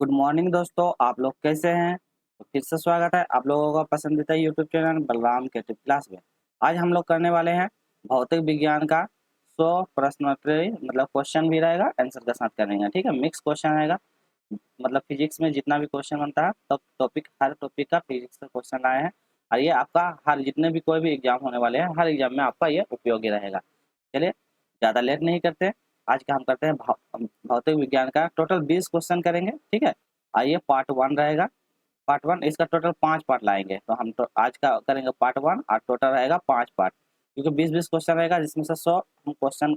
Good morning दोस्तों, आप लोग कैसे हैं? तो फिर से स्वागत है आप लोगों का पसंदीदा YouTube channel Balram creative class में। आज हम लोग करने वाले हैं भौतिक विज्ञान का 100 प्रश्नोत्तरी, मतलब क्वेश्चन भी रहेगा आंसर के साथ करेंगे। ठीक है, मिक्स क्वेश्चन रहेगा। मतलब फिजिक्स में जितना भी क्वेश्चन बनता है तो हर टॉपिक का फिजिक्स का क्वेश्चन लाए हैं, और ये आपका हर जितने भी कोई भी एग्जाम होने वाले हैं हर एग्जाम में आपका ये उपयोगी रहेगा। चलिए ज़्यादा लेट नहीं करते, आज का हम करते हैं भौतिक विज्ञान का टोटल 20 क्वेश्चन करेंगे। ठीक है, आइए पार्ट 1 रहेगा। पार्ट 1 इसका टोटल 5 पार्ट लाएंगे, तो हम तो आज का करेंगे पार्ट 1 और टोटल रहेगा 5 पार्ट, क्योंकि 20-20 क्वेश्चन रहेगा जिसमें से 100 हम क्वेश्चन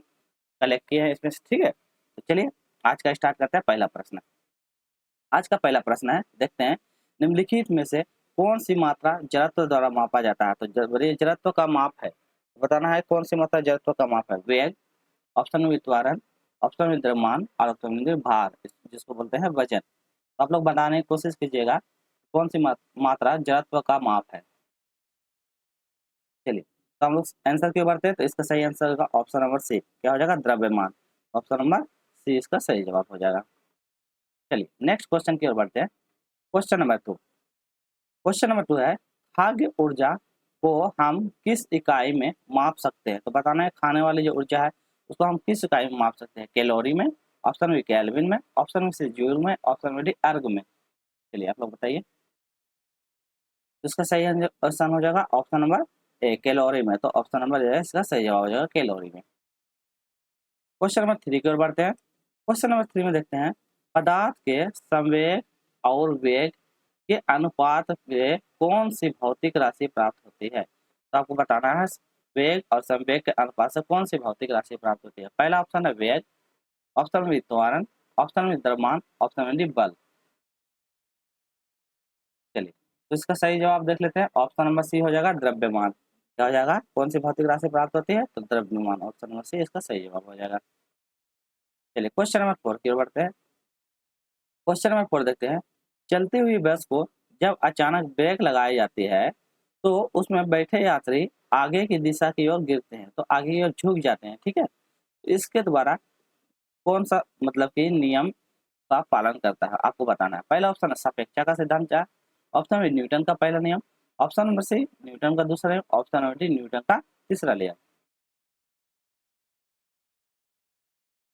कलेक्ट किए हैं इसमें से। ठीक है, तो चलिए आज का स्टार्ट करते हैं। पहला प्रश्न, आज का पहला प्रश्न है, देखते हैं निम्नलिखित में से कौन सी मात्रा जड़त्व द्वारा मापा जाता है। तो जड़त्व का माप है, बताना है कौन सी मात्रा जड़त्व का माप है। वेग, ऑप्शन में त्वरण, ऑप्शन में द्रव्यमान और ऑप्शन में भार, जिसको बोलते हैं वजन। तो आप लोग बताने की कोशिश कीजिएगा कौन सी मात्रा जड़त्व का माप है। चलिए, तो हम लोग आंसर की ओर बढ़ते हैं, तो इसका सही आंसर होगा ऑप्शन नंबर सी, क्या हो जाएगा, द्रव्यमान। ऑप्शन नंबर सी इसका सही जवाब हो जाएगा। चलिए नेक्स्ट क्वेश्चन की ओर बढ़ते हैं। क्वेश्चन नंबर 2, क्वेश्चन नंबर 2 है, खाद्य ऊर्जा को हम किस इकाई में माप सकते हैं। तो बताना है खाने वाली जो ऊर्जा है उसको हम किस इकाई में माप सकते हैं। कैलोरी में, ऑप्शन में केल्विन में, ऑप्शन में से जूल में, ऑप्शन में डी अर्ग में। चलिए आप लोग बताइए, तो इसका सही आंसर हो जाएगा ऑप्शन नंबर ए, कैलोरी में। तो ऑप्शन नंबर ए इसका सही जवाब हो जाएगा कैलोरी में। क्वेश्चन नंबर 3 की ओर बढ़ते हैं। क्वेश्चन नंबर 3 में देखते हैं, पदार्थ के संवेग और वेग के अनुपात में कौन सी भौतिक राशि प्राप्त होती है। तो आपको बताना है वेग और संवेग के अनुपात से कौन सी भौतिक राशि प्राप्त होती है। पहला ऑप्शन है वेग, ऑप्शन में त्वरण, ऑप्शन में द्रव्यमान, ऑप्शन में बल। चलिए, तो इसका सही जवाब देख लेते हैं। ऑप्शन नंबर सी हो जाएगा द्रव्यमान। क्या हो जाएगा, कौन सी भौतिक राशि प्राप्त होती है, तो द्रव्यमान। ऑप्शन नंबर सी इसका सही जवाब हो जाएगा। चलिए क्वेश्चन नंबर 4 की ओर बढ़ते हैं। क्वेश्चन नंबर 4 देखते हैं, चलती हुई बस को जब अचानक ब्रेक लगाई जाती है तो उसमें बैठे यात्री आगे की दिशा की ओर गिरते हैं, तो आगे की ओर झुक जाते हैं। ठीक है, इसके द्वारा कौन सा मतलब कि नियम का पालन करता है, आपको बताना है। पहला ऑप्शन है सापेक्षता का सिद्धांत, क्या, ऑप्शन में न्यूटन का पहला नियम, ऑप्शन नंबर सी न्यूटन का दूसरा नियम, ऑप्शन नंबर डी न्यूटन का तीसरा नियम।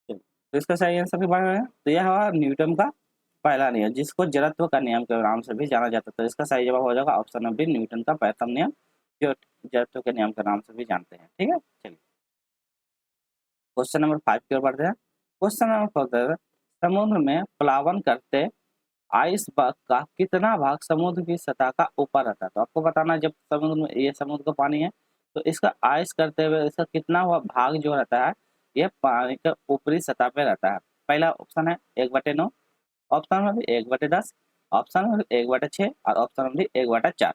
तो इसका सही आंसर भी बढ़ रहा है, तो यह हुआ न्यूटन का पहला नियम, जिसको जड़त्व का नियम के नाम से भी जाना जाता है। तो इसका सही जवाब हो जाएगा ऑप्शन नंबर डी न्यूटन का प्रथम नियम, जो जड़त्व के नियम के नाम से भी जानते हैं। ठीक है, चलिए क्वेश्चन नंबर 5 की ओर बढ़ते हैं। क्वेश्चन नंबर 5, समुद्र में प्लावन करते आइस बर्फ का कितना भाग समुद्र की सतह का ऊपर रहता है। तो आपको बताना है, जब समुद्र में ये समुद्र का पानी है तो इसका आइस करते हुए इसका कितना हुआ भाग जो रहता है ये पानी के ऊपरी सतह पे रहता है। पहला ऑप्शन है 1/9, ऑप्शन में भी 1/10, ऑप्शन में भी 1/6 और ऑप्शन में भी 1/4।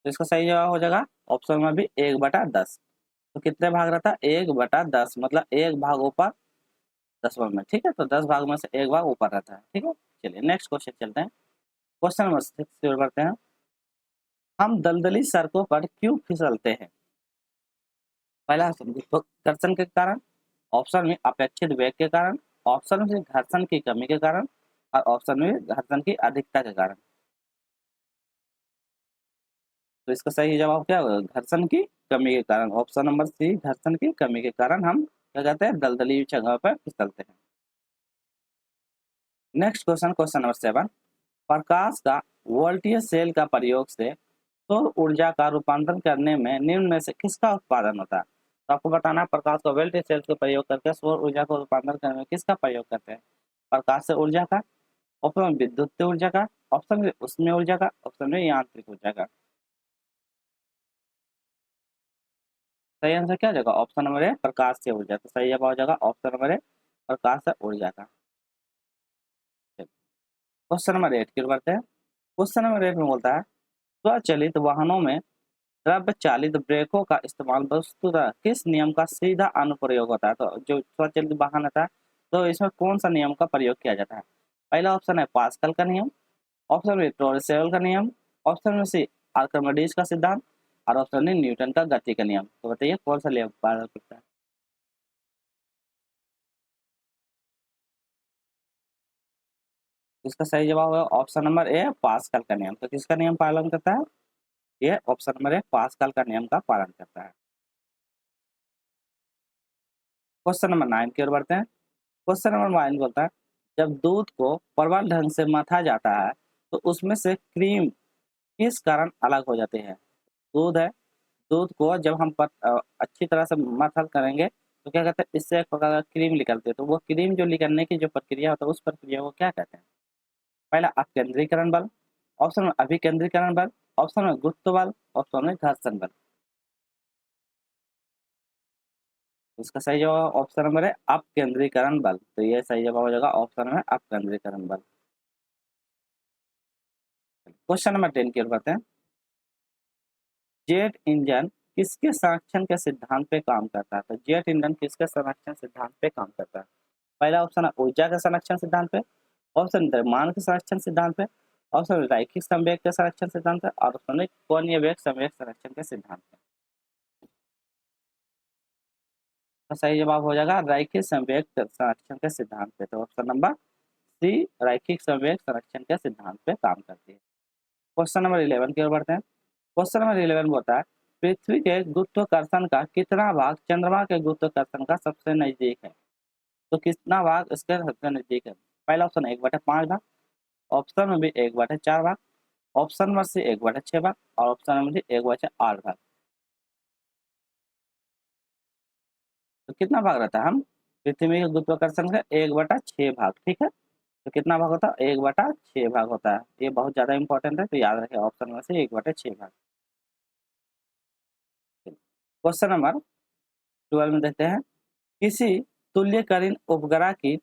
तो इसका सही जवाब हो जाएगा ऑप्शन में भी 1/10। तो कितने भाग रहता है, 1/10, मतलब एक भाग ऊपर 10 में। ठीक है, तो 10 भाग में से एक भाग ऊपर रहता है। ठीक है, चलिए नेक्स्ट क्वेश्चन चलते हैं। क्वेश्चन नंबर 6 की ओर बढ़ते हैं। हम दलदली सड़कों पर क्यों फिसलते हैं। पहला गुरुत्वाकर्षण के कारण, ऑप्शन में अपेक्षित वेग के कारण, ऑप्शन में घर्षण की कमी के कारण और ऑप्शन में घर्षण की अधिकता के कारण। तो इसका सही जवाब क्या होगा, घर्षण की कमी के कारण। ऑप्शन नंबर सी घर्षण की कमी के कारण हम क्या कहते हैं, दलदली जगह पर फिसलते हैं। नेक्स्ट क्वेश्चन, क्वेश्चन नंबर 7, प्रकाश का वोल्टेज सेल का प्रयोग से सौर ऊर्जा का रूपांतरण करने में निम्न में से किसका उत्पादन होता है। तो आपको बताना है प्रकाश को वोल्टेज सेल का प्रयोग करके सौर ऊर्जा को रूपांतरण करने में किसका प्रयोग करते हैं। प्रकाश से ऊर्जा का, ऑप्शन में विद्युत ऊर्जा का, ऑप्शन में उष्मीय ऊर्जा का, ऑप्शन में यांत्रिक ऊर्जा का। सही आंसर क्या हो जाएगा, ऑप्शन नंबर ए प्रकाश से ऊर्जा। तो सही जवाब हो जाएगा ऑप्शन नंबर ए प्रकाश से ऊर्जा का। क्वेश्चन नंबर 8 की ओर बढ़ते हैं। क्वेश्चन नंबर 8 में बोलता है, स्वचालित वाहनों में द्रव्य चालित ब्रेकों का इस्तेमाल वस्तुतः किस नियम का सीधा अनुप्रयोग होता है। तो जो स्वचालित वाहन होता है तो इसमें कौन सा नियम का प्रयोग किया जाता है। पहला ऑप्शन है पास्कल का नियम, ऑप्शन में टोरसेल का नियम, ऑप्शन में सी आर्किमिडीज का सिद्धांत और ऑप्शन में न्यूटन का गति का नियम। तो बताइए कौन सा नियम पालन करता है। इसका सही जवाब है ऑप्शन नंबर ए, पास्कल का नियम। तो किसका नियम पालन करता है? ये ऑप्शन नंबर ए, पास्कल का नियम का पालन करता है। क्वेश्चन नंबर 9 की ओर बढ़ते हैं। क्वेश्चन नंबर 9 बोलता है, जब दूध को प्रबल ढंग से मथा जाता है तो उसमें से क्रीम किस कारण अलग हो जाती है? दूध है, दूध को जब हम अच्छी तरह से मथल करेंगे तो क्या कहते हैं, इससे एक प्रकार का क्रीम निकलती है। तो वो क्रीम जो निकलने की जो प्रक्रिया होता है उस प्रक्रिया को क्या कहते हैं? पहला अपकेंद्रीकरण बल, ऑप्शन में अभिकेंद्रीकरण बल, ऑप्शन में गुरुत्व बल, ऑप्शन में घर्षण बल। इसका सही जवाब ऑप्शन नंबर है अपकेंद्रीकरण बल। तो ये सही जवाब हो जाएगा ऑप्शन में अपकेंद्रीकरण बल। क्वेश्चन नंबर 10 की ओर बढ़ते हैं। जेट इंजन किसके संरक्षण के सिद्धांत पे काम करता है? तो जेट इंजन किसके संरक्षण सिद्धांत पे काम करता है? पहला ऑप्शन है ऊर्जा के संरक्षण सिद्धांत पे, ऑप्शन द्रव्यमान के संरक्षण सिद्धांत पे, ऑप्शन रैखिक संवेग के संरक्षण सिद्धांत पे, और ऑप्शन कोणीय वेग संवेग संरक्षण के सिद्धांत पे। तो सही जवाब हो जाएगा रैखिक संवेग संरक्षण के सिद्धांत पे। तो ऑप्शन नंबर सी, रैखिक संवेग संरक्षण के सिद्धांत पे काम करती है। क्वेश्चन नंबर 11 की ओर बढ़ते हैं। क्वेश्चन नंबर 11 बोलता है, पृथ्वी के गुरुत्वाकर्षण का कितना भाग चंद्रमा के गुरुत्वाकर्षण का सबसे नजदीक है? तो कितना भाग इसके सबसे नजदीक है? पहला ऑप्शन 1/5 भाग, ऑप्शन में भी 1/4 भाग, ऑप्शन नंबर सी 1/6 भाग, और ऑप्शन नंबर डी 1/8 भाग। तो कितना भाग रहता है? हम पृथ्वी के गुरुत्वाकर्षण का 1/6 भाग, ठीक है। तो कितना भाग होता है? 1/6 भाग होता है। ये बहुत ज्यादा इंपॉर्टेंट है, तो याद रखें ऑप्शन में से 1/6 भाग। क्वेश्चन नंबर 12 में देखते हैं, किसी तुल्यकालीन उपग्रह की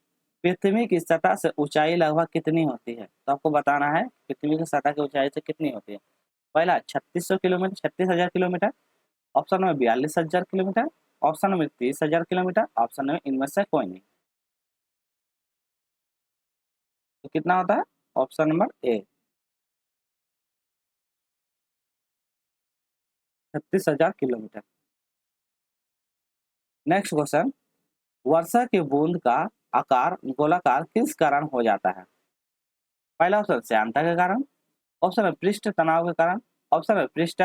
पृथ्वी की सतह से ऊंचाई लगभग कितनी होती है? तो आपको बताना है पृथ्वी की सतह की ऊंचाई से कितनी होती है। पहला 3600 किलोमीटर, 36,000 किलोमीटर, ऑप्शन में 42,000 किलोमीटर, ऑप्शन में 30,000 किलोमीटर, ऑप्शन में इनमें से कोई नहीं। तो कितना होता है? ऑप्शन नंबर ए, 36,000 किलोमीटर। नेक्स्ट क्वेश्चन, वर्षा की बूंद का आकार गोलाकार किस कारण हो जाता है? पहला ऑप्शन श्यानता के कारण, ऑप्शन है पृष्ठ तनाव के कारण, ऑप्शन है पृष्ठ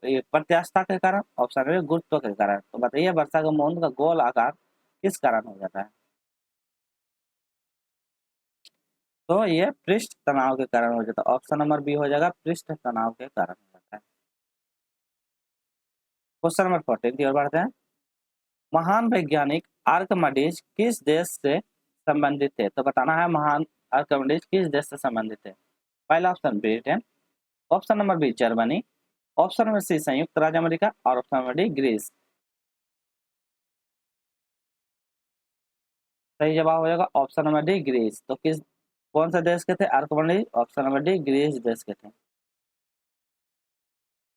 प्रत्यास्थता के कारण, ऑप्शन है गुरुत्व के कारण। तो बताइए वर्षा का बूंद का गोल आकार किस कारण हो जाता है? तो ये पृष्ठ तनाव के कारण हो जाता है। ऑप्शन नंबर बी हो जाएगा, पृष्ठ तनाव के कारण हो जाता है। क्वेश्चन नंबर 14 की ओर बढ़ते हैं। महान वैज्ञानिक आर्किमिडीज किस देश से संबंधित थे? तो बताना है महान आर्किमिडीज किस देश से संबंधित है। पहला option Britain, option number B Germany, option number C संयुक्त राज्य अमेरिका, और ऑप्शन नंबर डी ग्रीस। सही जवाब हो जाएगा ऑप्शन नंबर डी ग्रीस। तो किस कौन से देश के थे Archimedes? Option number D Greece देश के थे।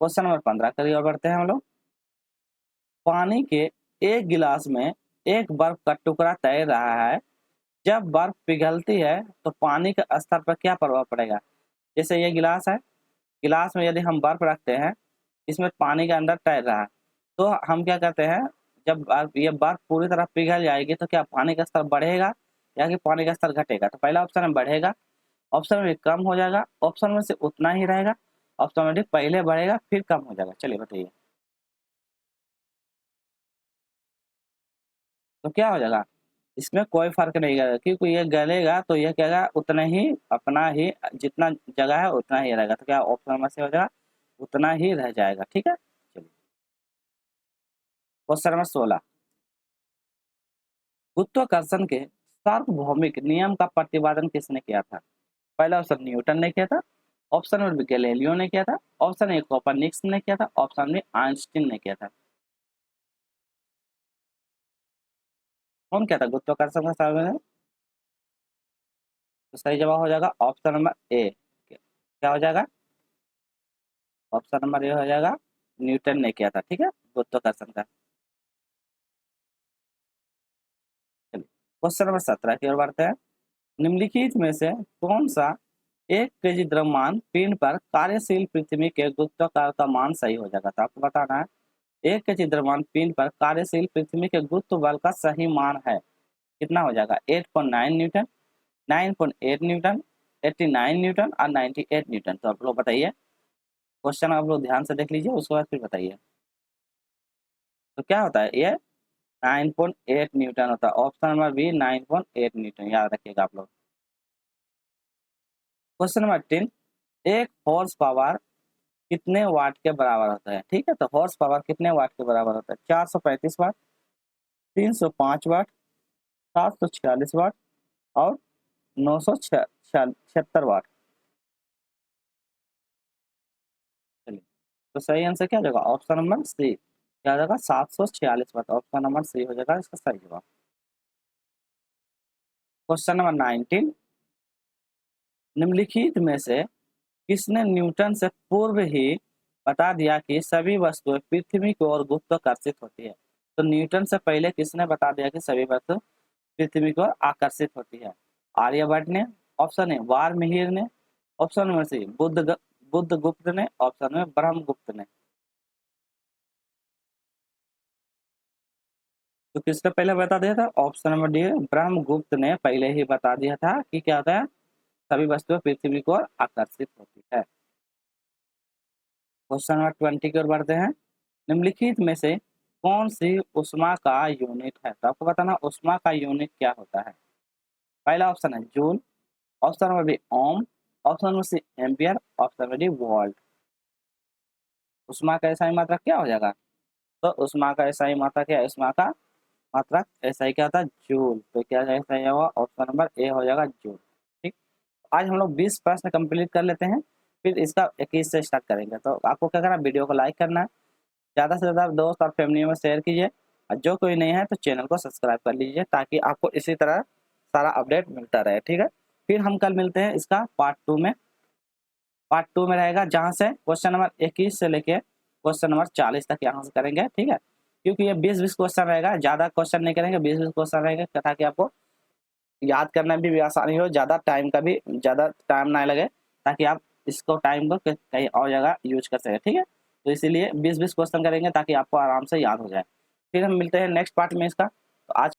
क्वेश्चन नंबर 15 की ओर बढ़ते हैं हम लोग। पानी के एक गिलास में एक बर्फ का टुकड़ा तैर रहा है, जब बर्फ पिघलती है तो पानी के स्तर पर क्या प्रभाव पड़ेगा? जैसे ये गिलास है, गिलास में यदि हम बर्फ रखते हैं, इसमें पानी के अंदर तैर रहा है, तो हम क्या करते हैं, जब ये बर्फ पूरी तरह पिघल जाएगी तो क्या पानी का स्तर बढ़ेगा या कि पानी का स्तर घटेगा? तो पहला ऑप्शन में बढ़ेगा, ऑप्शन में कम हो जाएगा, ऑप्शन में से उतना ही रहेगा, ऑप्शन में पहले बढ़ेगा फिर कम हो जाएगा। चलिए बताइए, तो क्या हो जाएगा? इसमें कोई फर्क नहीं रहेगा, क्योंकि ये गलेगा तो ये क्या होगा, उतना ही अपना ही जितना जगह है उतना ही रहेगा। तो क्या ऑप्शन में से हो जाएगा, उतना ही रह जाएगा, ठीक है। चलिए क्वेश्चन नंबर 16, गुरुत्वाकर्षण के सार्वभौमिक नियम का प्रतिपादन किसने किया था? पहला ऑप्शन न्यूटन ने किया था, ऑप्शन नंबर बी गैलीलियो ने किया था, ऑप्शन ए कोपरनिकस ने किया था, ऑप्शन बी आइंस्टीन ने किया था। कौन किया था गुरुत्वाकर्षण का सार्वभौमिक? तो सही जवाब हो जाएगा ऑप्शन नंबर ए, क्या हो जाएगा? ऑप्शन नंबर ए हो जाएगा, न्यूटन ने किया था, ठीक है, गुरुत्वाकर्षण का। क्वेश्चन नंबर 17 की ओर बढ़ते हैं। निम्नलिखित में से कौन सा 1 केजी द्रव्यमान पिंड पर कार्यशील पृथ्वी के गुरुत्वाकर्षण का मान सही हो जाएगा? तो आपको बताना है 1 केजी द्रव्यमान पिंड पर कार्यशील पृथ्वी के गुरुत्व बल का सही मान है कितना हो जाएगा? 8.9 न्यूटन, 9.8 न्यूटन, 89 न्यूटन और 98 न्यूटन। तो आप लोग बताइए, क्वेश्चन आप लोग ध्यान से देख लीजिए, उसके बाद फिर बताइए। तो क्या होता है ये 9.8 न्यूटन होता है। ऑप्शन नंबर बी 9.8 न्यूटन, याद रखिएगा आप लोग। क्वेश्चन नंबर 10, एक हॉर्स पावर कितने वाट के बराबर होता है? ठीक है, तो हॉर्स पावर कितने वाट के बराबर होता है? 435 वाट, 305 वाट, 746 वाट और 976 वाट। चलिए, तो सही आंसर क्या हो जाएगा? ऑप्शन नंबर सी, क्या हो जाएगा? 746 वाट। ऑप्शन नंबर सी हो जाएगा इसका सही जवाब। क्वेश्चन नंबर 19, निम्नलिखित में से किसने न्यूटन से पूर्व ही बता दिया कि सभी वस्तुएं पृथ्वी की ओर गुरुत्वाकर्षित होती है? तो न्यूटन से पहले किसने बता दिया कि सभी वस्तु पृथ्वी की ओर आकर्षित होती है? आर्यभट्ट ने, ऑप्शन ए वाल्मीकि ने, ऑप्शन नंबर सी बुद्धगुप्त ने, ऑप्शन में ब्रह्मगुप्त ने। तो किसने पहले बता दिया था? ऑप्शन नंबर डी ब्रह्मगुप्त ने पहले ही बता दिया था कि क्या होता है, सभी वस्तुएं पृथ्वी की ओर आकर्षित होती है। क्वेश्चन नंबर 20 की ओर बढ़ते हैं। निम्नलिखित में से कौन सी उष्मा का यूनिट है? तो आपको बताना उष्मा का यूनिट क्या होता है। पहला ऑप्शन है joule, option number B ohm, option number C ampere, option number D volt. उष्मा का SI मात्रक क्या हो जाएगा? तो उष्मा का SI मात्रक क्या है? उष्मा का मात्रक SI क्या होता है? जूल। तो क्या SI होगा? ऑप्शन नंबर ए हो जाएगा जूल। ठीक, आज हम लोग 20 प्रश्न कंप्लीट कर लेते हैं, फिर इसका 21 से स्टार्ट करेंगे। तो आपको क्या करना है, वीडियो को लाइक करना है, ज़्यादा से ज़्यादा दोस्त और फैमिली में शेयर कीजिए, और जो कोई नहीं है तो चैनल को सब्सक्राइब कर लीजिए, ताकि आपको इसी तरह सारा अपडेट मिलता रहे। ठीक है, फिर हम कल मिलते हैं इसका पार्ट 2 में। पार्ट 2 में रहेगा जहाँ से क्वेश्चन नंबर 21 से लेके क्वेश्चन नंबर 40 तक यहाँ से करेंगे। ठीक है, क्योंकि ये 20-20 क्वेश्चन रहेगा, ज़्यादा क्वेश्चन नहीं करेंगे, 20-20 क्वेश्चन रहेंगे, ताकि आपको याद करना भी आसानी हो, ज़्यादा टाइम ना लगे, ताकि आप इसको टाइम को कहीं और जगह यूज कर सकें। ठीक है, तो इसीलिए 20-20 क्वेश्चन करेंगे ताकि आपको आराम से याद हो जाए। फिर हम मिलते हैं नेक्स्ट पार्ट में इसका। तो आज